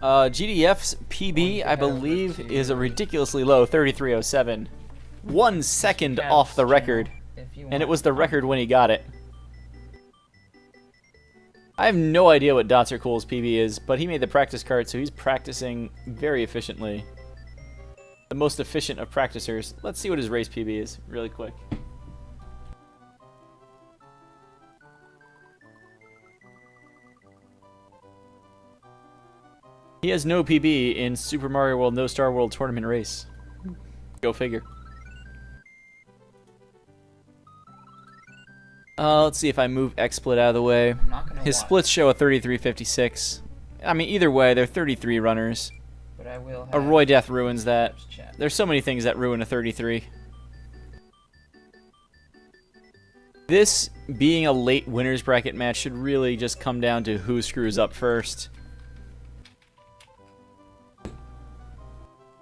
GDF's PB, I believe, is a ridiculously low 33.07. 1 second off the record. And it was the record when he got it. I have no idea what DotsAreCool's PB is, but he made the practice card, so he's practicing very efficiently. The most efficient of practicers. Let's see what his race PB is, really quick. He has no PB in Super Mario World No Star World Tournament Race. Go figure. Let's see if I move XSplit out of the way. His splits show a 33.56. I mean, either way, they're 33 runners. But I will have A Roy Death ruins that. There's so many things that ruin a 33. This being a late winners bracket match should really just come down to who screws up first.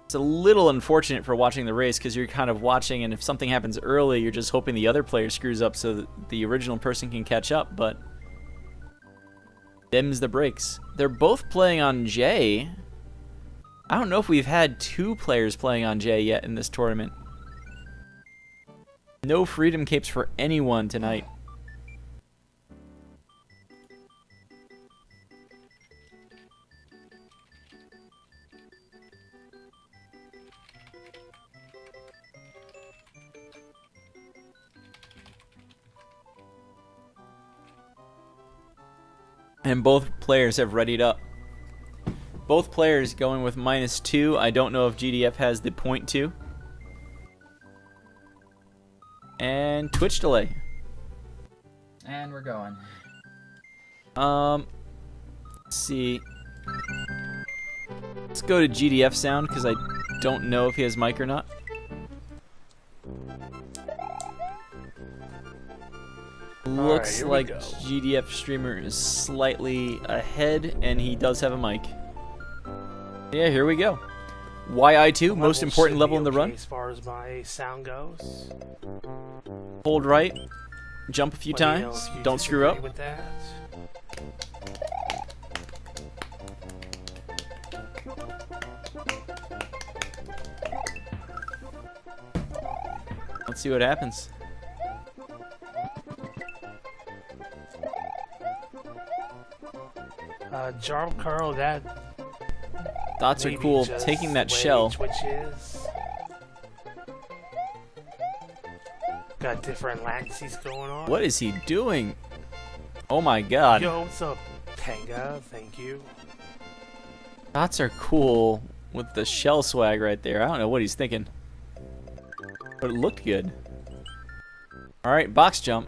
It's a little unfortunate for watching the race because you're kind of watching, and if something happens early, you're just hoping the other player screws up so that the original person can catch up, but them's the breaks. They're both playing on J. I don't know if we've had 2 players playing on J yet in this tournament. No freedom capes for anyone tonight. And both players have readied up. Both players going with -2. I don't know if GDF has the 0.2. And Twitch delay. And we're going. Let's see. Let's go to GDF sound because I don't know if he has mic or not. Looks like GDF streamer is slightly ahead, and he does have a mic. Yeah, here we go. YI2, most important level in the run. As far as my sound goes. Hold right, jump a few times, don't screw up. With that. Let's see what happens. Jarl Curl, that DotsAreCool taking that shell. Twitches. Got different latencies going on. What is he doing? Oh my god. Yo, what's up, Tanga? Thank you. DotsAreCool with the shell swag right there. I don't know what he's thinking. But it looked good. Alright, box jump.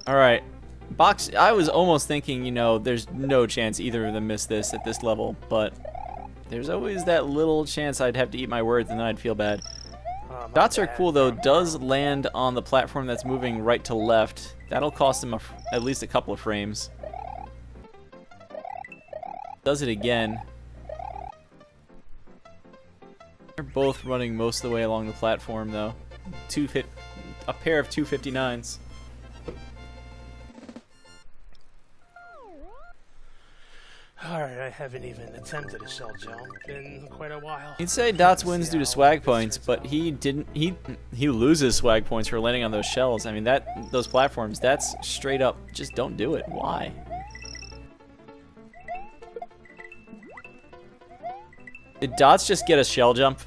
Alright. Box. I was almost thinking, you know, there's no chance either of them miss this at this level, but there's always that little chance I'd have to eat my words and then I'd feel bad. DotsAreCool, though, does land on the platform that's moving right to left. That'll cost him at least a couple of frames. Does it again. They're both running most of the way along the platform, though. A pair of 259s. Alright, I haven't even attempted a shell jump in quite a while. You'd say Dots wins due to swag points, but he didn't. He loses swag points for landing on those shells. I mean, those platforms, that's straight up. Just don't do it. Why? Did Dots just get a shell jump?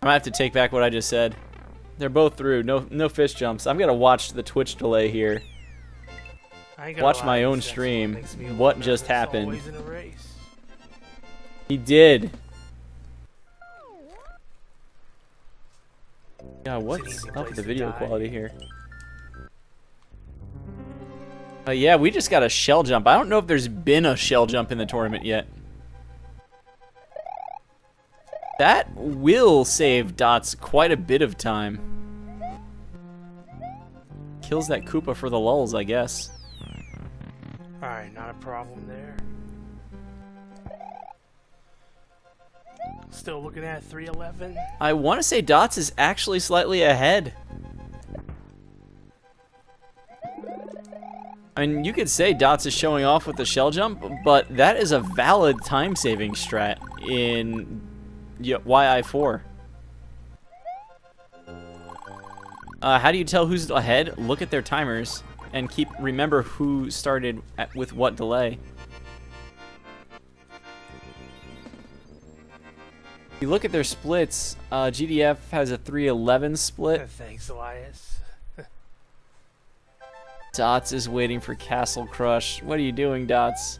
I might have to take back what I just said. They're both through. No fish jumps. I'm gonna watch the Twitch delay here. Watch my own stream. What just happened? He did. God, what's up with the video quality here? Yeah, we just got a shell jump. I don't know if there's been a shell jump in the tournament yet. That will save Dots quite a bit of time. Kills that Koopa for the lulz, I guess. Alright, not a problem there. Still looking at 311. I want to say Dots is actually slightly ahead. I mean, you could say Dots is showing off with the shell jump, but that is a valid time-saving strat in YI4. How do you tell who's ahead? Look at their timers and remember who started with what delay. If you look at their splits, GDF has a 3:11 split. Thanks, Elias. Dots is waiting for Castle Crush. What are you doing, Dots?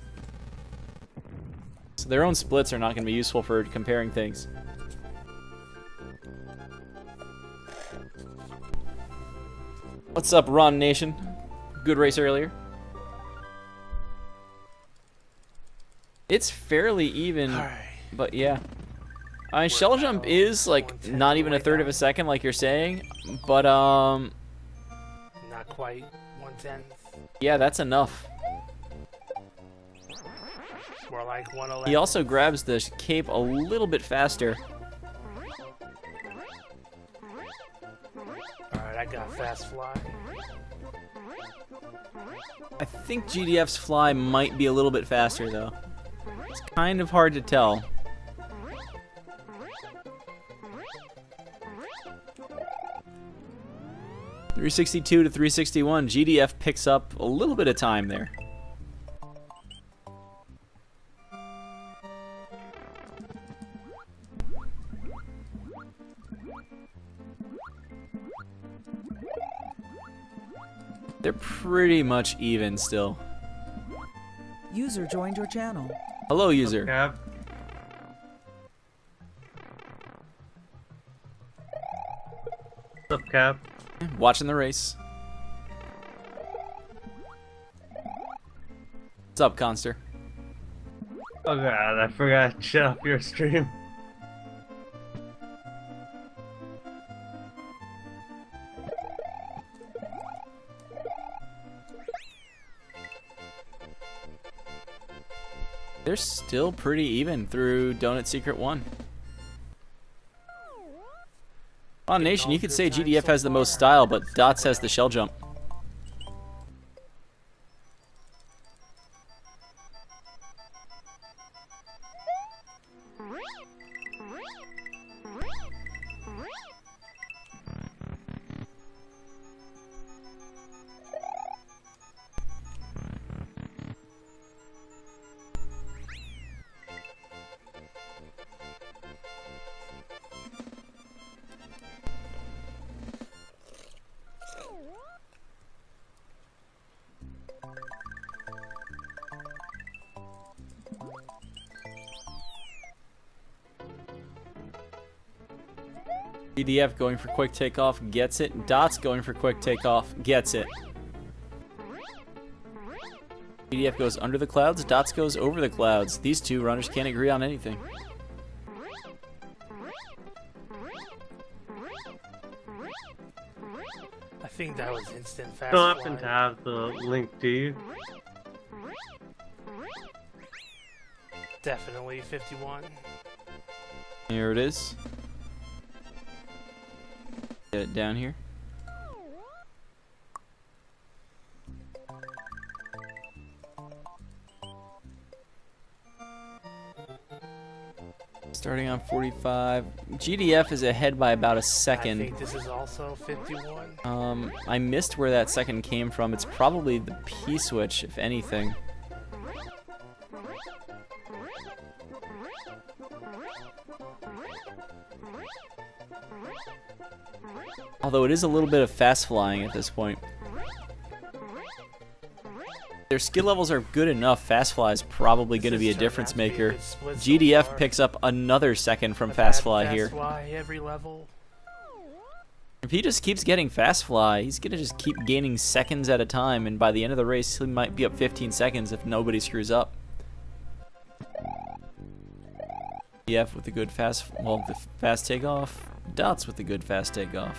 So their own splits are not going to be useful for comparing things. What's up, Ron Nation? Good race earlier. It's fairly even, but yeah. Shell jump is like not even a third of a second, like you're saying, but not quite 1/10. Yeah, that's enough. More like 1:11. He also grabs the cape a little bit faster. Alright, I got fast fly. I think GDF's fly might be a little bit faster though. It's kind of hard to tell. .362 to 361. GDF picks up a little bit of time there. They're pretty much even still. User joined your channel. Hello, user. Cap. What's up, Cap? Watching the race. What's up, Conster? Oh god, I forgot to shut off your stream. They're still pretty even through Donut Secret 1. On Nation, you could say GDF has the most style, but Dots has the shell jump. GDF going for quick takeoff, gets it. Dots going for quick takeoff, gets it. GDF goes under the clouds, Dots goes over the clouds. These two runners can't agree on anything. I think that was instant fast Don't fly. happen to have the link, do you? Definitely 51. Here it is. Get it down here. Starting on 45. GDF is ahead by about a I second. think this is also 51. I missed where that second came from. It's probably the P switch, if anything. Although it is a little bit of fast flying at this point. Their skill levels are good enough. Fast fly is probably going to be a difference maker. GDF picks up another second from fast fly here. Fly every level. If he just keeps getting fast fly, he's going to just keep gaining seconds at a time, and by the end of the race, he might be up 15 seconds if nobody screws up. GDF with the good fast, well, the fast takeoff. Dots with the good fast takeoff.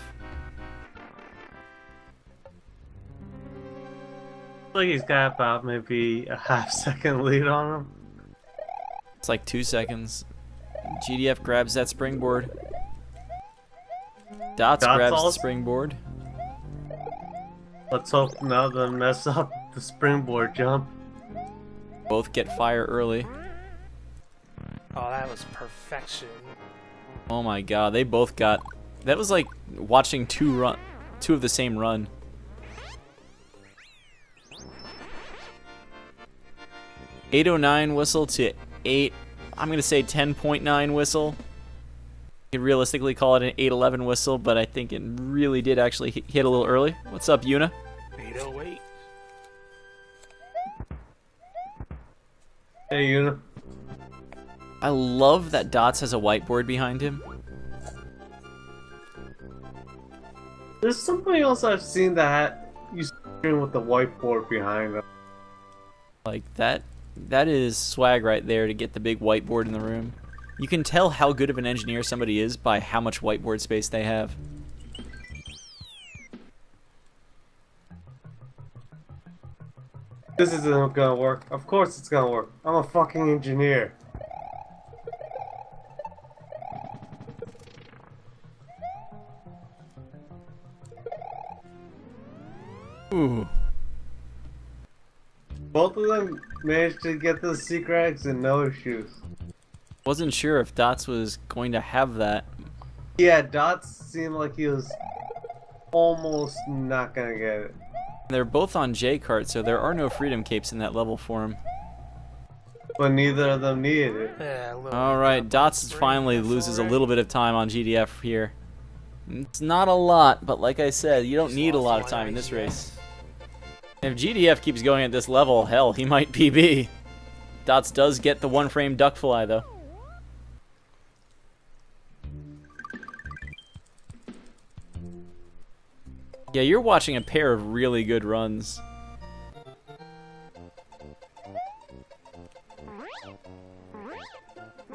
Like he's got about maybe a half-second lead on him. It's like 2 seconds. GDF grabs that springboard. Dots grabs the springboard. Let's hope none of them mess up the springboard jump. Both get fire early. Oh, that was perfection. Oh my god, they both got... That was like watching two of the same run. .809 whistle to 8... I'm gonna say 10.9 whistle. You could realistically call it an 811 whistle, but I think it really did actually hit a little early. What's up, Yuna? 808. Hey, Una. I love that Dots has a whiteboard behind him. There's somebody else I've seen that you with the whiteboard behind them. Like, that is swag right there to get the big whiteboard in the room. You can tell how good of an engineer somebody is by how much whiteboard space they have. This isn't gonna work. Of course it's gonna work. I'm a fucking engineer. Ooh. Both of them managed to get the secret exit no issues. Wasn't sure if Dots was going to have that. Yeah, Dots seemed like he was almost not gonna get it. They're both on J-Cart, so there are no freedom capes in that level for him. But neither of them needed it. Yeah, Alright, Dots finally loses a little bit of time on GDF here. It's not a lot, but like I said, you don't need a lot of time in this race. If GDF keeps going at this level, hell, he might PB. Dots does get the one-frame duck fly, though. Yeah, you're watching a pair of really good runs.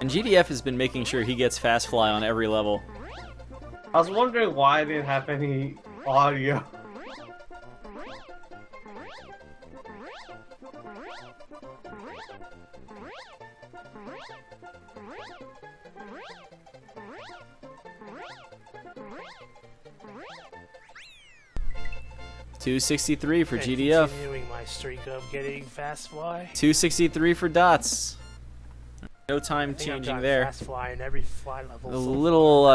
And GDF has been making sure he gets fast fly on every level. I was wondering why I didn't have any audio. .263 for And GDF. Continuing my streak of getting fast fly. .263 for Dots. No time I think I've changing gotten there. fast fly in every fly level. A so little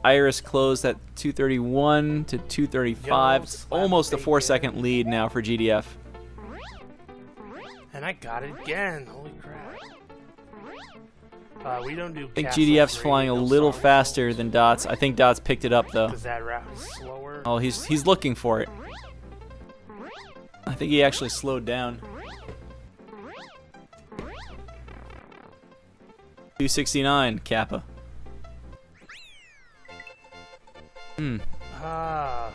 Iris closed at 231 to 235. It's slap almost a bacon. 4-second lead now for GDF. And I got it again. Holy crap. We don't do. I think GDF's flying a little faster than Dots. I think Dots picked it up though. Because that route is slower. Oh, he's looking for it. I think he actually slowed down. 269 Kappa. Ah.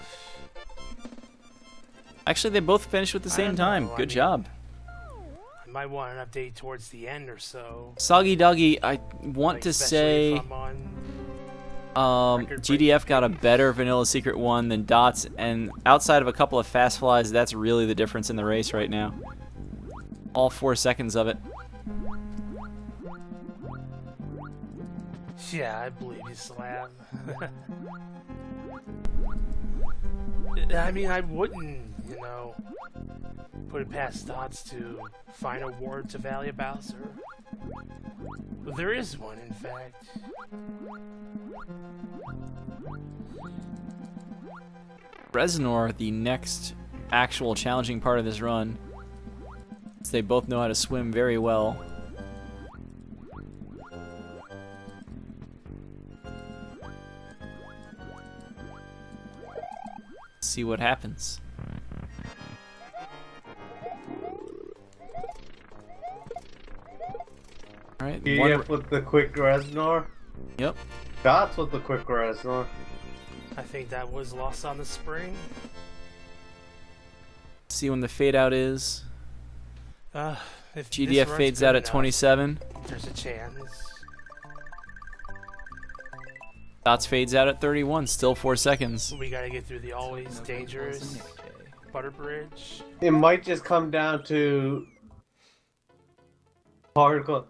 Actually, they both finished with the I same don't time. know, I Good mean- job. I might want an update towards the end or so. Soggy Doggy, I want Like, to especially say if I'm on GDF got a better Vanilla Secret 1 than Dots, and outside of a couple of fast flies, that's really the difference in the race right now. All 4 seconds of it. Yeah, I believe you, Slab. I mean, I wouldn't, you know, put it past Dots to find a word to Valley Bowser. Well, there is one, in fact. Reznor, the next actual challenging part of this run. They both know how to swim very well. See what happens. Alright, GDF with the quick Reznor. Yep. Dots with the quick Reznor. I think that was lost on the spring. See when the fade out is. If this GDF run's fades good out at enough, 27. There's a chance. Dots fades out at 31. Still 4 seconds. We gotta get through the always dangerous Butter Bridge. It might just come down to particle.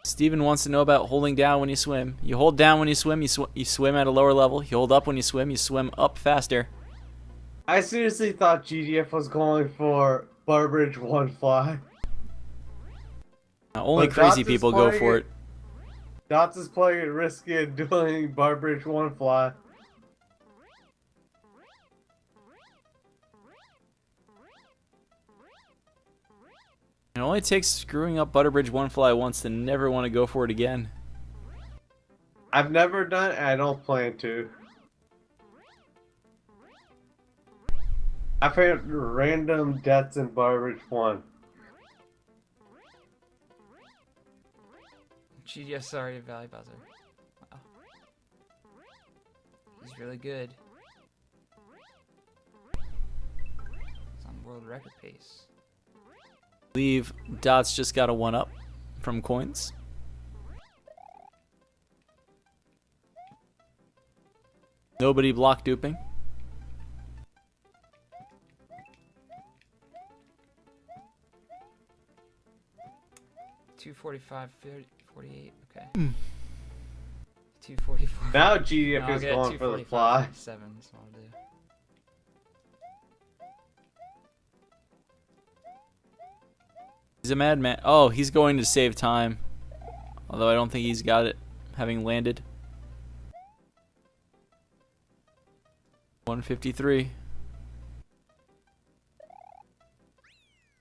Steven wants to know about holding down when you swim. You hold down when you swim, you swim at a lower level. You hold up when you swim up faster. I seriously thought GDF was going for Barbridge One Fly. Now, only But crazy Dots is people go playing for it- it. Dots is playing it risky and doing Barbridge One Fly. It only takes screwing up Butterbridge One Fly once to never want to go for it again. I've never done it, and I don't plan to. I found random deaths in Barbridge 1. GDF, sorry, Valley Bowser. Wow. He's really good. He's on world record pace. Leave. Dots just got a 1-up from coins. Nobody block duping. $245, 48, okay. 244. Now GDF No, I'll is get going for the 245, fly. 57, that's what I'll do. He's a madman. Oh, he's going to save time. Although I don't think he's got it, having landed. 153.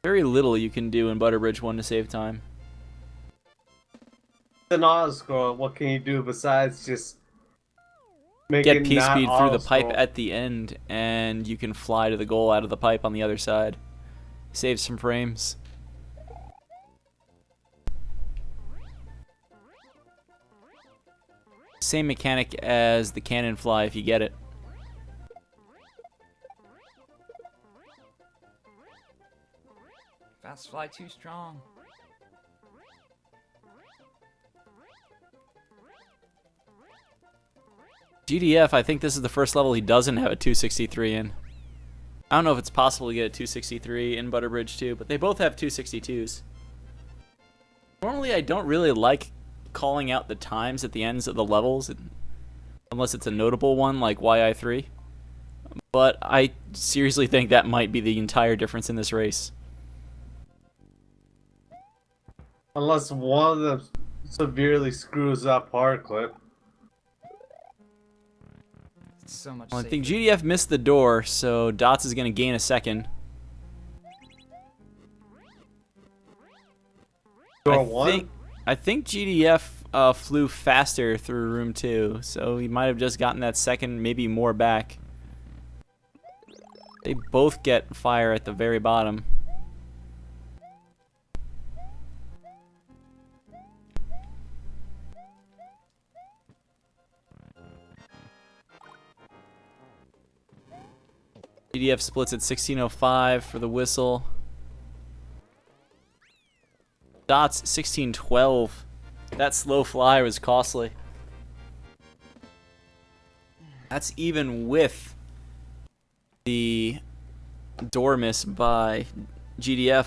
Very little you can do in Butterbridge 1 to save time. It's an auto scroll. What can you do besides just make Get it P not speed through the pipe auto-scroll? at the end, and you can fly to the goal out of the pipe on the other side. Save some frames. Same mechanic as the cannon fly if you get it. Fast fly too strong. GDF, I think this is the first level he doesn't have a 263 in. I don't know if it's possible to get a 263 in Butterbridge 2, but they both have 262s. Normally, I don't really like calling out the times at the ends of the levels, unless it's a notable one like YI3. But I seriously think that might be the entire difference in this race. Unless one of them severely screws up hard clip. It's so much Well, I safer. think GDF missed the door, so Dots is going to gain a second. Door one? I think GDF flew faster through room 2, so he might have just gotten that second, maybe more back. They both get fire at the very bottom. GDF splits at 1605 for the whistle. Dots 1612. That slow fly was costly. That's even with the door miss by GDF.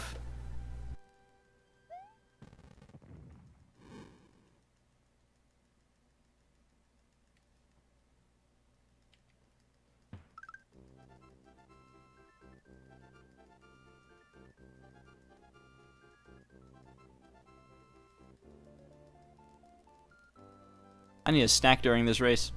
I need a snack during this race.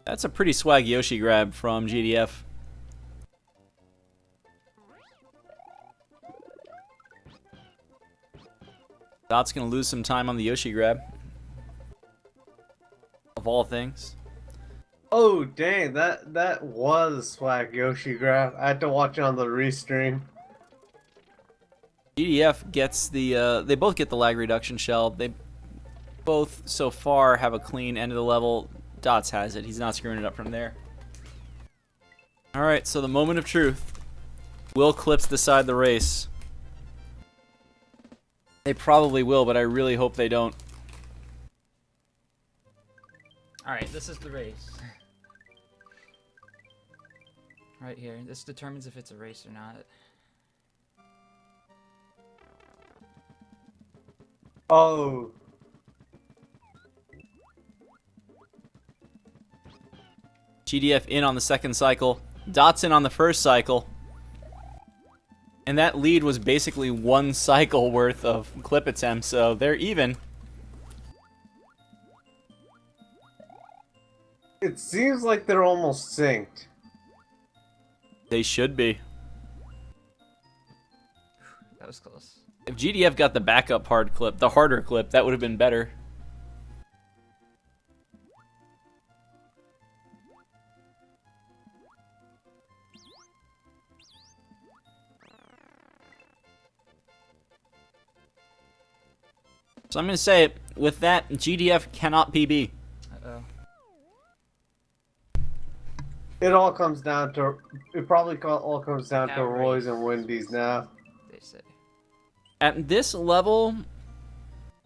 That's a pretty swag Yoshi grab from GDF. Dot's gonna lose some time on the Yoshi grab. Of all things. Oh dang, that was swag Yoshi grab. I had to watch it on the restream. GDF gets the, they both get the lag reduction shell. They both, so far, have a clean end of the level. Dots has it. He's not screwing it up from there. Alright, so the moment of truth. Will clips decide the race? They probably will, but I really hope they don't. Alright, this is the race. Right here. This determines if it's a race or not. Oh. GDF in on the second cycle. Dots in on the first cycle. And that lead was basically one cycle worth of clip attempts, so they're even. It seems like they're almost synced. They should be. That was close. If GDF got the backup hard clip, the harder clip, that would have been better. So I'm going to say, with that, GDF cannot PB. Uh-oh. It all comes down to. It probably all comes down to Cat Roy's race. and Wendy's now. They say. At this level,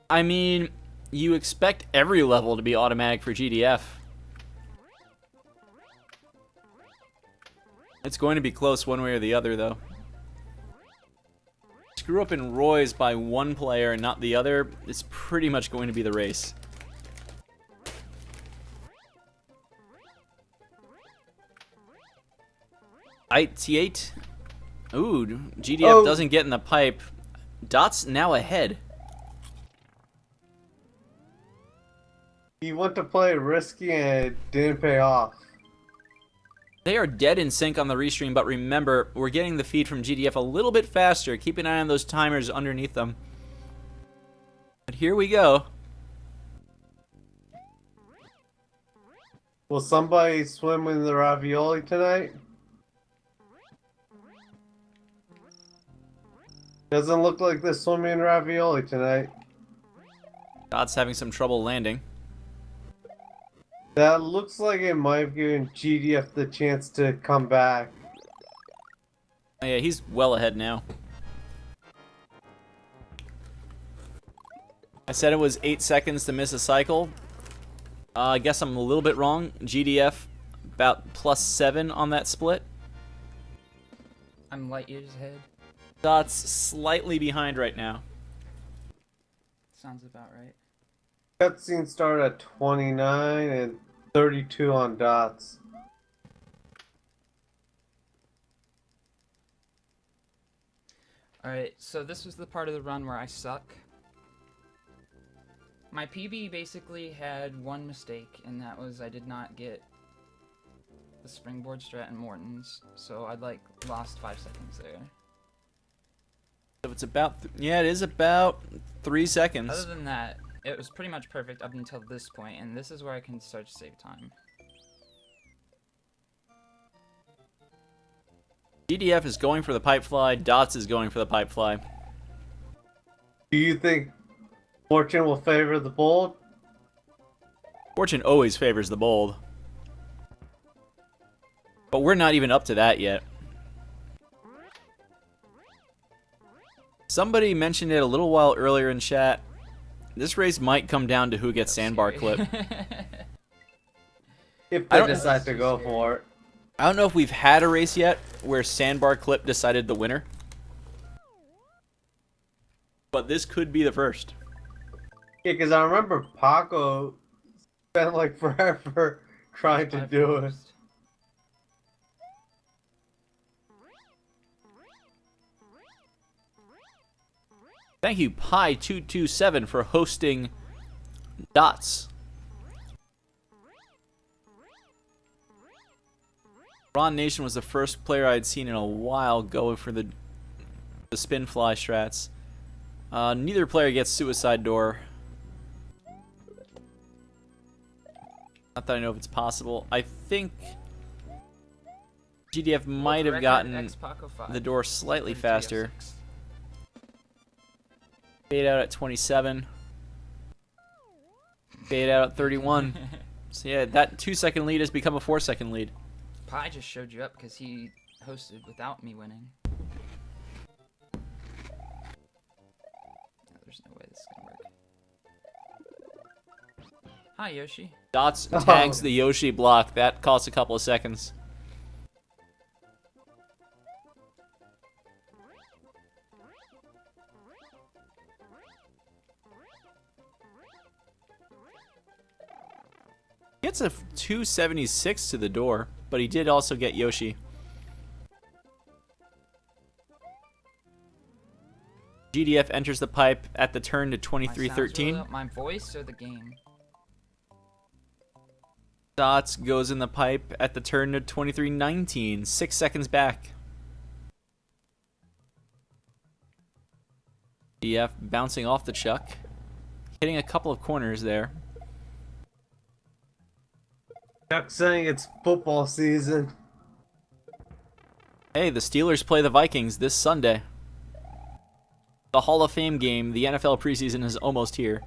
I mean, you expect every level to be automatic for GDF. It's going to be close one way or the other, though. Screw up in Roy's by one player and not the other, it's pretty much going to be the race. T8. Ooh, GDF doesn't get in the pipe. Dot's now ahead. He went to play risky and it didn't pay off. They are dead in sync on the restream, but remember, we're getting the feed from GDF a little bit faster. Keep an eye on those timers underneath them. But here we go. Will somebody swim in the ravioli tonight? Doesn't look like they're swimming in ravioli tonight. Dot's having some trouble landing. That looks like it might have given GDF the chance to come back. Oh, yeah, he's well ahead now. I said it was 8 seconds to miss a cycle. I guess I'm a little bit wrong. GDF about +7 on that split. I'm light years ahead. Dot's slightly behind right now. Sounds about right. Cutscene started at 29 and 32 on Dots. Alright, so this was the part of the run where I suck. My PB basically had one mistake, and that was I did not get the springboard strat in Morton's, so I'd like lost 5 seconds there. So it's about, yeah, it is about 3 seconds. Other than that, it was pretty much perfect up until this point, and this is where I can start to save time. GDF is going for the pipe fly. Dots is going for the pipe fly. Do you think fortune will favor the bold? Fortune always favors the bold. But we're not even up to that yet. Somebody mentioned it a little while earlier in chat. This race might come down to who gets sandbar clip. If I they don't- decide to go for it. I don't know if we've had a race yet where sandbar clip decided the winner. But this could be the first. Yeah, because I remember Paco spent like forever trying to do it. Thank you, Pi227, for hosting Dots. Ron Nation was the first player I'd seen in a while go for the spin fly strats. Neither player gets suicide door. Not that I know if it's possible. I think GDF might have gotten the door slightly faster. Fade out at 27. Fade out at 31. So yeah, that 2-second lead has become a 4-second lead. Pi just showed you up because he hosted without me winning. There's no way this is gonna work. Hi, Yoshi. Dots tags the Yoshi block. That costs a couple of seconds. He gets a 276 to the door, but he did also get Yoshi. GDF enters the pipe at the turn to 23-13. My voice or the game? Dots goes in the pipe at the turn to 23-19. 6 seconds back. GDF bouncing off the chuck. Hitting a couple of corners there. Chuck saying it's football season. Hey, the Steelers play the Vikings this Sunday. The Hall of Fame game, the NFL preseason is almost here.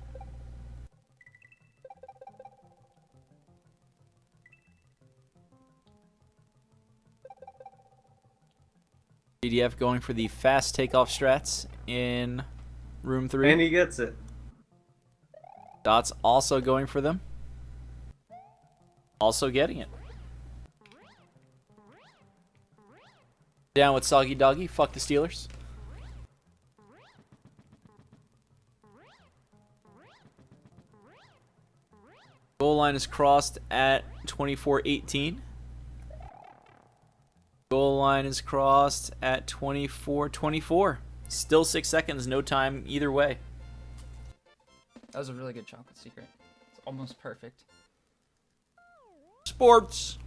GDF going for the fast takeoff strats in room 3. And he gets it. Dots also going for them. Also getting it. Down with Soggy Doggy. Fuck the Steelers. Goal line is crossed at 24-18. Goal line is crossed at 24-24. Still 6 seconds, no time either way. That was a really good chocolate secret. It's almost perfect. Sports.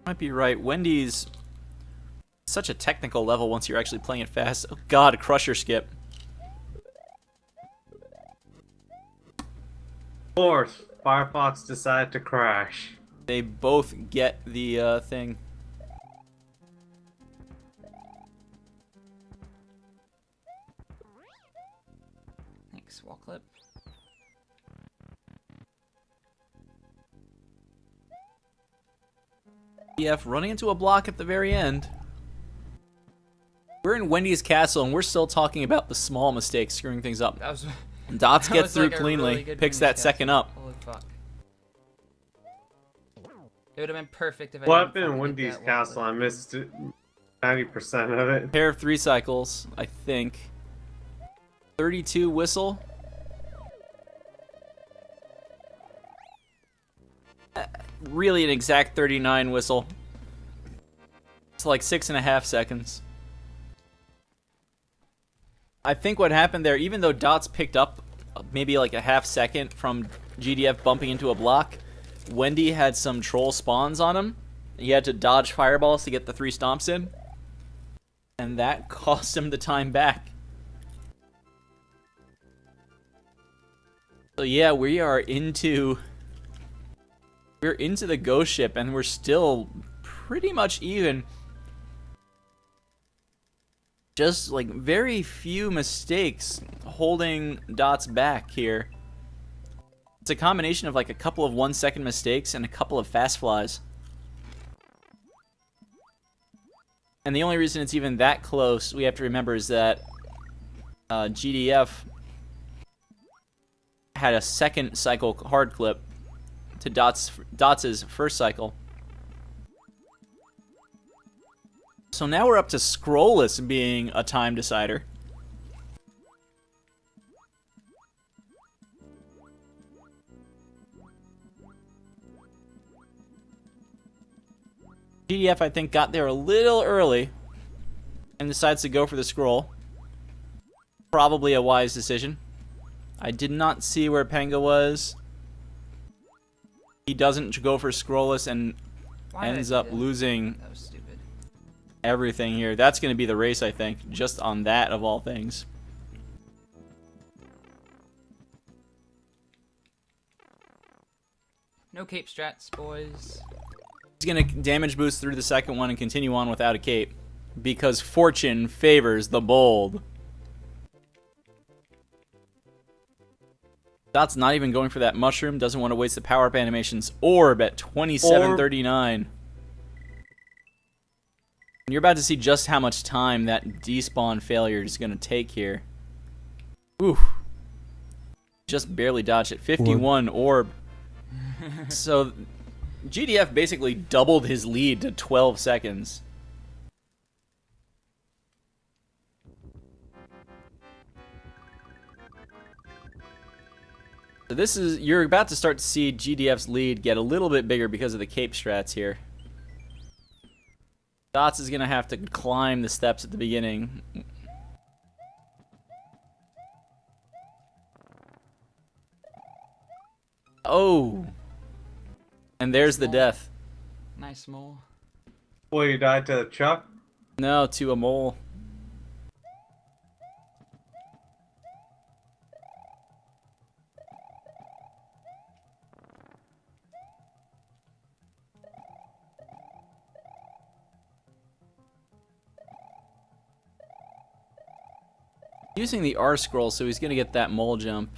Might be right. Wendy's such a technical level once you're actually playing it fast. Oh god, a crusher skip. Fourth, Firefox decided to crash. They both get the thing. Thanks, wall clip. GDF running into a block at the very end. We're in Wendy's castle and we're still talking about the small mistakes screwing things up. That was. Dots that gets was through like a cleanly, really good picks Wendy's that second castle. up. Holy fuck. It would have been perfect if I What didn't happened in fucking hit Wendy's that wall Castle? clip. I missed 90% of it. Pair of 3 cycles, I think. 32 whistle. Really an exact 39 whistle. It's like 6.5 seconds. I think what happened there, even though Dots picked up maybe like a half second from GDF bumping into a block, Wendy had some troll spawns on him. He had to dodge fireballs to get the 3 stomps in. And that cost him the time back. So yeah, we're into the ghost ship and we're still pretty much even. Just like very few mistakes holding Dots back here. It's a combination of like a couple of 1-second mistakes and a couple of fast flies. And the only reason it's even that close, we have to remember, is that GDF had a second cycle hard clip to Dots's first cycle. So now we're up to Scrollless being a time decider. GDF, I think, got there a little early and decides to go for the scroll. Probably a wise decision. I did not see where Panga was. He doesn't go for Scrollless and Why did I ends do up that? losing That was stupid. everything here. That's going to be the race, I think, just on that of all things. No cape strats, boys. He's going to damage boost through the second one and continue on without a cape. Because fortune favors the bold. Dot's not even going for that mushroom. Doesn't want to waste the power-up animations. Orb at 27:39. And you're about to see just how much time that despawn failure is going to take here. Ooh. Just barely dodged it. 51 orb. So GDF basically doubled his lead to 12 seconds. So this is, you're about to start to see GDF's lead get a little bit bigger because of the cape strats here. Dots is going to have to climb the steps at the beginning. Oh. And there's the death. Nice mole. Well, you died to a Chuck? No, to a mole. Using the R scroll, so he's going to get that mole jump.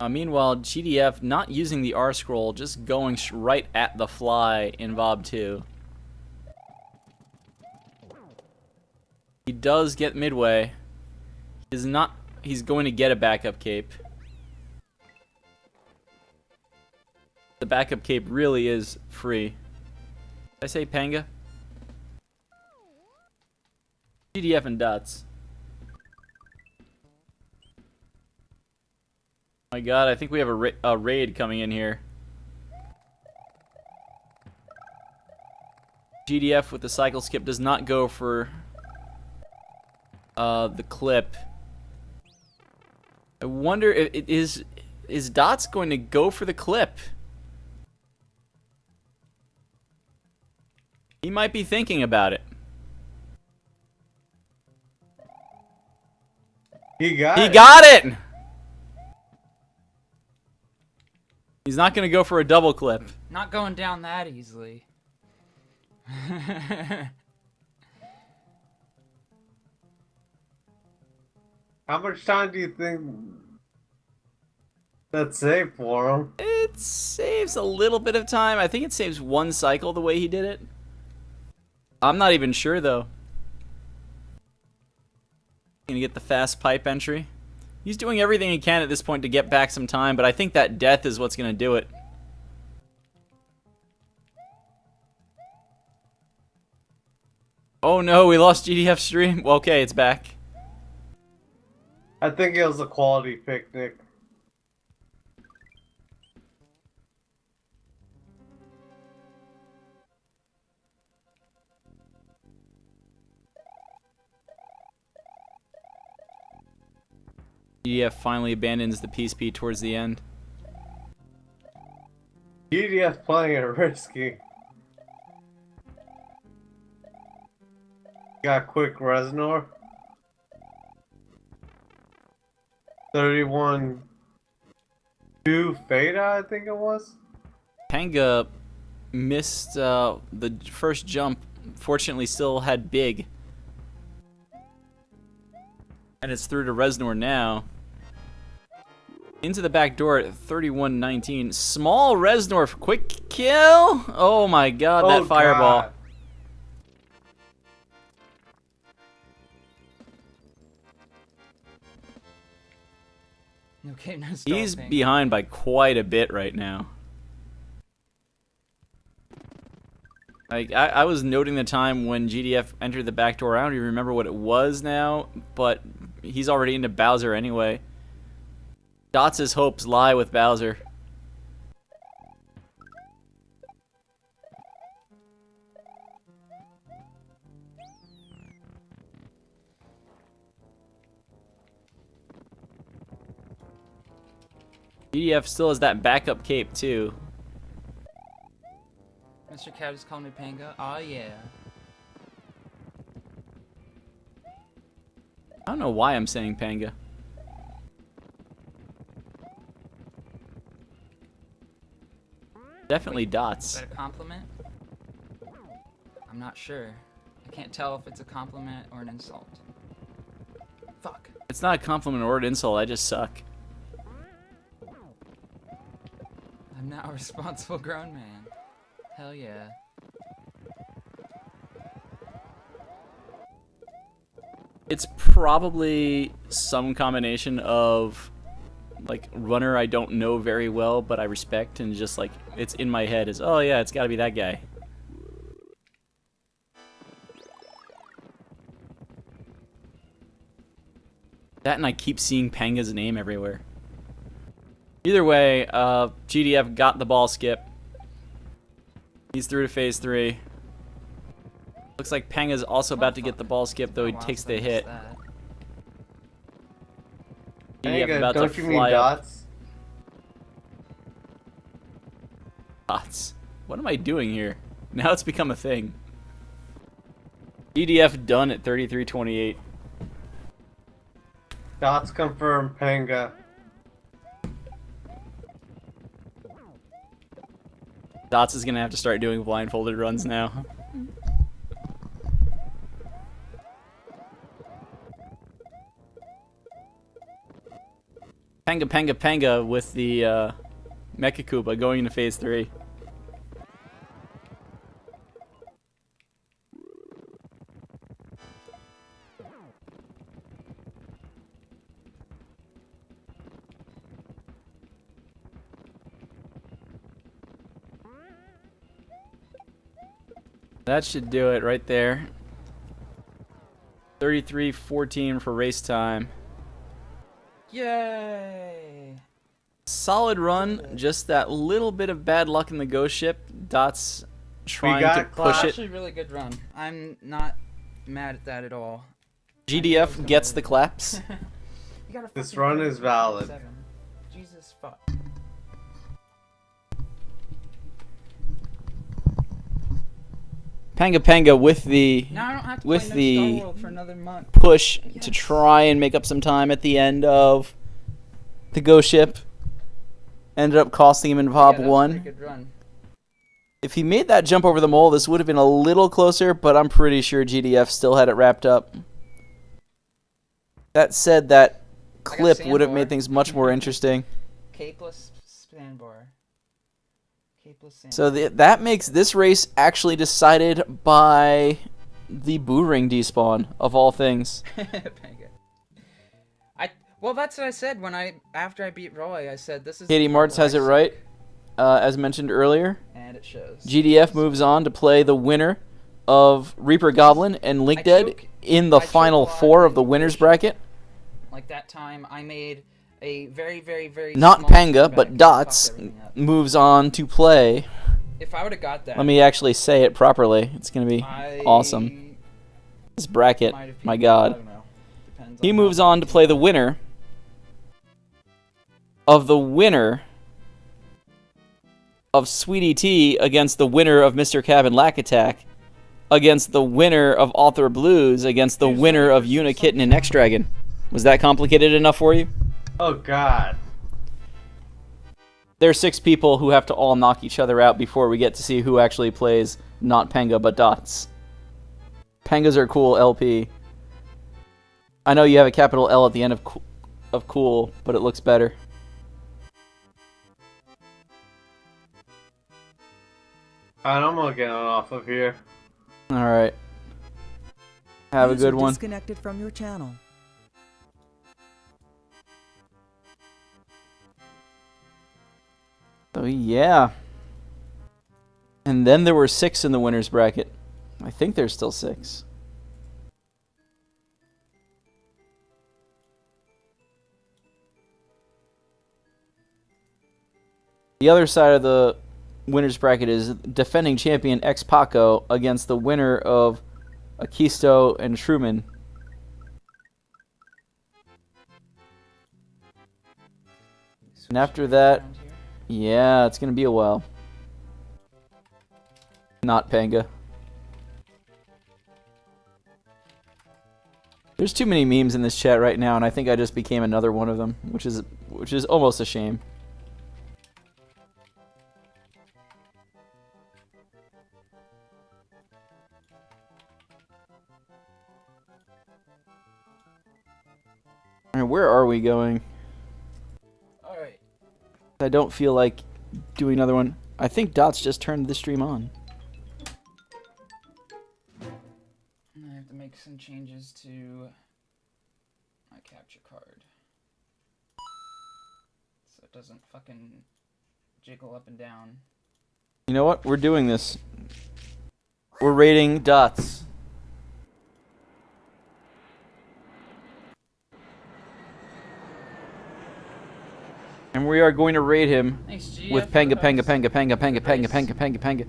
Meanwhile, GDF not using the R scroll, just going right at the fly in Vob 2. He does get midway. He's going to get a backup cape. The backup cape really is free. Did I say Panga? GDF and Dots. My god, I think we have a raid coming in here. GDF with the cycle skip does not go for the clip. I wonder if it is Dots going to go for the clip? He might be thinking about it. He got it! He's not going to go for a double clip. Not going down that easily. How much time do you think that saved for him? It saves a little bit of time. I think it saves one cycle the way he did it. I'm not even sure, though. Gonna get the fast pipe entry. He's doing everything he can at this point to get back some time, but I think that death is what's gonna do it. Oh no, we lost GDF stream. Well, okay, it's back. I think it was a quality picnic. GDF finally abandons the PSP towards the end. GDF playing it risky. Got quick Reznor. 31-2 Fada, I think it was. Panga missed the first jump. Fortunately, still had big. And it's through to Reznor now. Into the back door at 31-19. Small Reznor, quick kill! Oh my god, that fireball. God. Okay, no He's stopping. behind by quite a bit right now. Like, I was noting the time when GDF entered the back door. I don't even remember what it was now, but he's already into Bowser anyway. Dots' hopes lie with Bowser. GDF still has that backup cape too. Mr. Cow just called me Panga. Oh yeah. I don't know why I'm saying Panga. Definitely Is Dots. that a compliment? I'm not sure. I can't tell if it's a compliment or an insult. Fuck. It's not a compliment or an insult, I just suck. I'm now a responsible grown man. Hell yeah. It's probably some combination of like runner I don't know very well, but I respect, and just like it's in my head is, oh yeah, it's got to be that guy. That, and I keep seeing Panga's name everywhere. Either way, GDF got the ball skip. He's through to phase 3. Looks like Panga's also about to get the ball skip, though he takes the hit. GDF about to don't you mean fly up. Dots? Dots. What am I doing here? Now it's become a thing. GDF done at 33:28. Dots confirmed Panga. Dots is gonna have to start doing blindfolded runs now. Panga with the Mecha Koopa going into phase 3. That should do it right there. 33:14 for race time. Yay! Solid run, just that little bit of bad luck in the ghost ship. Dots trying to push it. Actually, really good run. I'm not mad at that at all. GDF gets the claps. This run is valid. Jesus fuck. Panga with the Now I don't have to with play the Star World for another month. push to try and make up some time at the end of the ghost ship. Ended up costing him in Pop Yeah, that was a 1. pretty good run. If he made that jump over the mole, this would have been a little closer, but I'm pretty sure GDF still had it wrapped up. That said, that clip would have made things much more interesting. Capeless sandbar. Capeless sandbar. So that makes this race actually decided by the Boo Ring despawn, of all things. Well, that's what I said when after I beat Roy. I said this is. Katie Martz has it right, as mentioned earlier. And it shows. GDF moves on to play the winner of Reaper Goblin and Link Dead in the final 4 of the winners bracket. Like that time, I made a very, very, very. Not small Panga, comeback but and Dots fucked everything up. moves on to play. If I would have got that. Let me actually say it properly. It's going to be awesome. This bracket, my god. I don't know. Depends He on moves how- on to play the winner of Sweetie T against the winner of Mr. Cabin Lack Attack against the winner of Author Blues against the winner of Unikitten and X Dragon. Was that complicated enough for you? Oh god. There are 6 people who have to all knock each other out before we get to see who actually plays not Panga but Dots. Pangas are cool LP. I know you have a capital L at the end of cool, but it looks better. Alright, I'm gonna get on off of here. Alright. Have a good one. Disconnected from your channel. So yeah. And then there were 6 in the winners bracket. I think there's still 6. The other side of the winners bracket is defending champion X Paco against the winner of Akisto and Truman. And after that, yeah, it's going to be a while. Not Panga. There's too many memes in this chat right now, and I think I just became another one of them, which is almost a shame. Alright, where are we going? Alright. I don't feel like doing another one. I think Dots just turned the stream on. I have to make some changes to capture card. So it doesn't fucking jiggle up and down. You know what? We're doing this. We're rating Dots. And we are going to rate him Thanks, G. with Penga, Penga, Penga, Penga, Penga, Penga, Penga, Penga, Penga.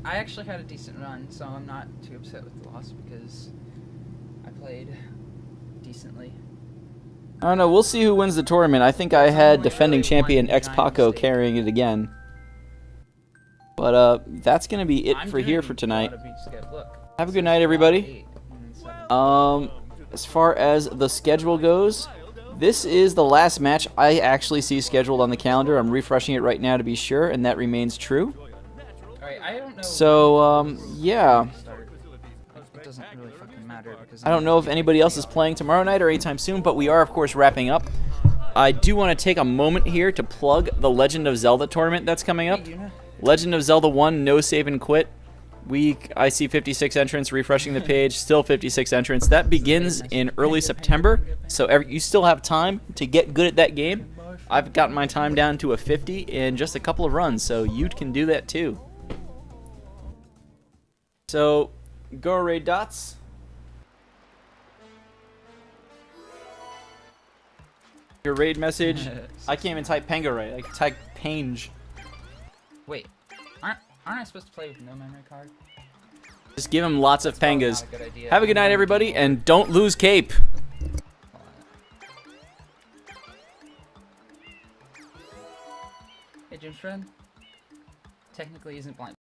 I actually had a decent run, so I'm not too upset with the loss because I played decently. I don't know. We'll see who wins the tournament. I think I had defending champion X Paco carrying it again. But that's gonna be it for here for tonight. Have a good night, everybody. As far as the schedule goes, this is the last match I actually see scheduled on the calendar. I'm refreshing it right now to be sure, and that remains true. Alright, I don't know. So yeah. It doesn't really fucking matter because I don't know if anybody else is playing tomorrow night or anytime soon, but we are, of course, wrapping up. I do want to take a moment here to plug the Legend of Zelda tournament that's coming up. Legend of Zelda 1, No Save and Quit. I see 56 entrants, refreshing the page, still 56 entrants. That begins in early September, so you still have time to get good at that game. I've gotten my time down to a 50 in just a couple of runs, so you can do that too. So, go raid Dots. Your raid message. I can't even type Penga right. I can type Pange. Wait, aren't I supposed to play with no memory card? Just give him lots of Pengas. Not a good idea. Have a good night, everybody, and don't lose Cape. Hey, Jim's friend. Technically isn't blind.